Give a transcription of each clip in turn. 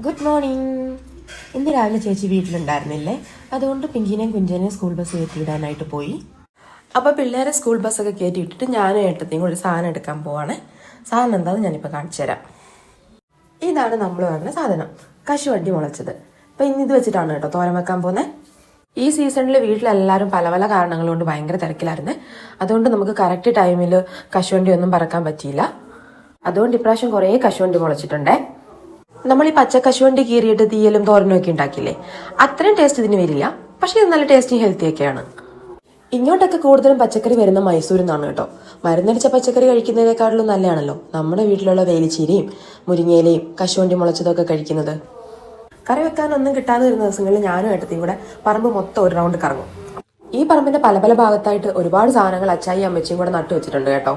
Good morning. ഇന്ന് രാവിലെ ചേച്ചി വീട്ടിലുണ്ടായിരുന്നില്ലേ, അതുകൊണ്ട് പിങ്കിനെയും കുഞ്ചനെയും സ്കൂൾ ബസ് കയറ്റിയിടാനായിട്ട് പോയി. അപ്പോൾ പിള്ളേരെ സ്കൂൾ ബസ്സൊക്കെ കയറ്റി വിട്ടിട്ട് ഞാനും ഏട്ടത്തെയും കൂടി സാധനം എടുക്കാൻ പോവാണ്. സാധനം എന്താണെന്ന് ഞാനിപ്പോൾ കാണിച്ചു തരാം. ഇതാണ് നമ്മൾ പറഞ്ഞ സാധനം, കശുവണ്ടി മുളച്ചത്. അപ്പം ഇന്ന് ഇത് വെച്ചിട്ടാണ് കേട്ടോ തോരൻ വെക്കാൻ പോകുന്നത്. ഈ സീസണിൽ വീട്ടിലെല്ലാവരും പല പല കാരണങ്ങൾ കൊണ്ട് ഭയങ്കര തിരക്കിലായിരുന്നേ. അതുകൊണ്ട് നമുക്ക് കറക്റ്റ് ടൈമിൽ കശുവണ്ടി ഒന്നും പറക്കാൻ പറ്റിയില്ല. അതുകൊണ്ട് ഇപ്രാവശ്യം കുറേ കശുവണ്ടി മുളച്ചിട്ടുണ്ടേ. നമ്മൾ ഈ പച്ച കശുവണ്ടി കീറിയിട്ട് തീയലും തോരനും ഒക്കെ ഉണ്ടാക്കില്ലേ, അത്രയും ടേസ്റ്റ് ഇതിന് വരില്ല. പക്ഷേ ഇത് നല്ല ടേസ്റ്റി ഹെൽത്തി ഒക്കെയാണ്. ഇങ്ങോട്ടൊക്കെ കൂടുതലും പച്ചക്കറി വരുന്ന മൈസൂരിൽ നിന്നാണ് കേട്ടോ. മരുന്നടിച്ച പച്ചക്കറി കഴിക്കുന്നതിനേക്കാളും നല്ലതാണല്ലോ നമ്മുടെ വീട്ടിലുള്ള വേലിച്ചീരയും മുരിങ്ങയിലയും കശുവണ്ടി മുളച്ചതൊക്കെ കഴിക്കുന്നത്. കറി വെക്കാനൊന്നും കിട്ടാതെ വരുന്ന ദിവസങ്ങളിൽ ഞാനും ഏട്ടത്തെയും കൂടെ പറമ്പ് മൊത്തം ഒരു റൗണ്ട് കറങ്ങും. ഈ പറമ്പിന്റെ പല പല ഭാഗത്തായിട്ട് ഒരുപാട് സാധനങ്ങൾ അച്ചായി അമ്മച്ചിയും കൂടെ നട്ടു വെച്ചിട്ടുണ്ട് കേട്ടോ.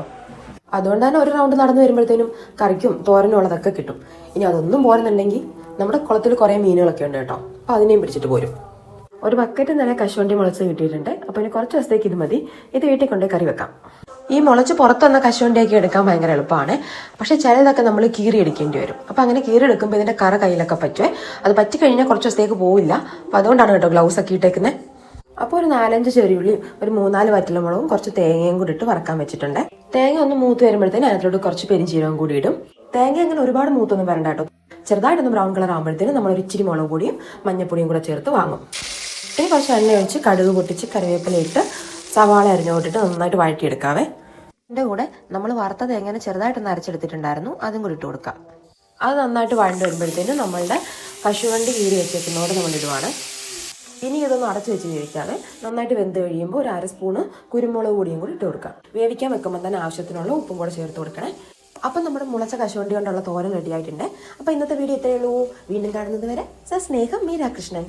അതുകൊണ്ട് തന്നെ ഒരു റൗണ്ട് നടന്നു വരുമ്പോഴത്തേനും കറിക്കും തോരനും ഉള്ളതൊക്കെ കിട്ടും. ഇനി അതൊന്നും പോരുന്നുണ്ടെങ്കിൽ നമ്മുടെ കുളത്തിൽ കുറേ മീനുകളൊക്കെ ഉണ്ട് കേട്ടോ, അപ്പോൾ അതിനെയും പിടിച്ചിട്ട് പോരും. ഒരു ബക്കറ്റ് നിറയെ കശുവണ്ടി മുളച്ച് കിട്ടിയിട്ടുണ്ട്. അപ്പോൾ ഇനി കുറച്ച് ദിവസത്തേക്ക് ഇത് മതി. ഇത് വീട്ടിൽ കൊണ്ടുപോയി കറി വെക്കാം. ഈ മുളച്ച് പുറത്ത് വന്ന കശുവണ്ടിയൊക്കെ എടുക്കാൻ ഭയങ്കര എളുപ്പമാണ്. പക്ഷേ ചിലതൊക്കെ നമ്മൾ കീറി എടുക്കേണ്ടി വരും. അപ്പോൾ അങ്ങനെ കീറി എടുക്കുമ്പോൾ ഇതിൻ്റെ കറ കയ്യിലൊക്കെ പറ്റുമേ. അത് പറ്റിക്കഴിഞ്ഞാൽ കുറച്ച് ദിവസത്തേക്ക് പോവില്ല. അപ്പോൾ അതുകൊണ്ടാണ് കേട്ടോ ഗ്ലൗസ് ഒക്കെ ഇട്ടേക്കുന്നത്. അപ്പോൾ ഒരു 4-5 ചെറിയുള്ളിയും ഒരു 3-4 വറ്റലമുളകും കുറച്ച് തേങ്ങയും കൂടി ഇട്ട് വറക്കാൻ വെച്ചിട്ടുണ്ട്. തേങ്ങ ഒന്ന് മൂത്ത് വരുമ്പോഴത്തേനും അതിനകത്തോട്ട് കുറച്ച് പെരിഞ്ചീരകം കൂടി ഇടും. തേങ്ങ അങ്ങനെ ഒരുപാട് മൂത്തൊന്നും വരണ്ട കേട്ടോ. ചെറുതായിട്ടൊന്ന് ബ്രൗൺ കളർ ആകുമ്പോഴത്തേനും നമ്മൾ ഒരു ഇച്ചിരി മുളക് പൊടിയും മഞ്ഞപ്പൊടിയും കൂടെ ചേർത്ത് വാങ്ങും. ഇനി കുറച്ച് എണ്ണ ഒഴിച്ച് കടുക് പൊട്ടിച്ച് കറിവേപ്പില ഇട്ട് സവാള അരിഞ്ഞോട്ടിട്ട് നന്നായിട്ട് വഴറ്റിയെടുക്കാവേ. ഇതിൻ്റെ കൂടെ നമ്മൾ വറുത്ത തേങ്ങനെ ചെറുതായിട്ടൊന്ന് അരച്ചെടുത്തിട്ടുണ്ടായിരുന്നു, അതും കൂടി ഇട്ട് കൊടുക്കാം. അത് നന്നായിട്ട് വഴണ്ട് വരുമ്പോഴത്തേനും നമ്മളുടെ കശുവണ്ടി കീറി വെച്ചേക്കുന്നതോടെ നമ്മൾ ഇടുവാണ്. ഇനി ഇതൊന്ന് അടച്ചു വെച്ച് വേവിക്കാതെ നന്നായിട്ട് വെന്ത് കഴിയുമ്പോൾ ഒരു 1/2 സ്പൂണ് കുരുമുളക് പൊടിയും കൂടി ഇട്ട് കൊടുക്കാം. വേവിക്കാൻ വെക്കുമ്പോൾ തന്നെ ആവശ്യത്തിനുള്ള ഉപ്പും കൂടെ ചേർത്ത് കൊടുക്കണേ. അപ്പം നമ്മുടെ മുളച്ച കശുവണ്ടി കൊണ്ടുള്ള തോരൻ റെഡി ആയിട്ടുണ്ട്. അപ്പോൾ ഇന്നത്തെ വീഡിയോ ഇത്രയേ ഉള്ളൂ. വീണ്ടും കാണുന്നത് വരെ സ്നേഹം, മീരാകൃഷ്ണൻ.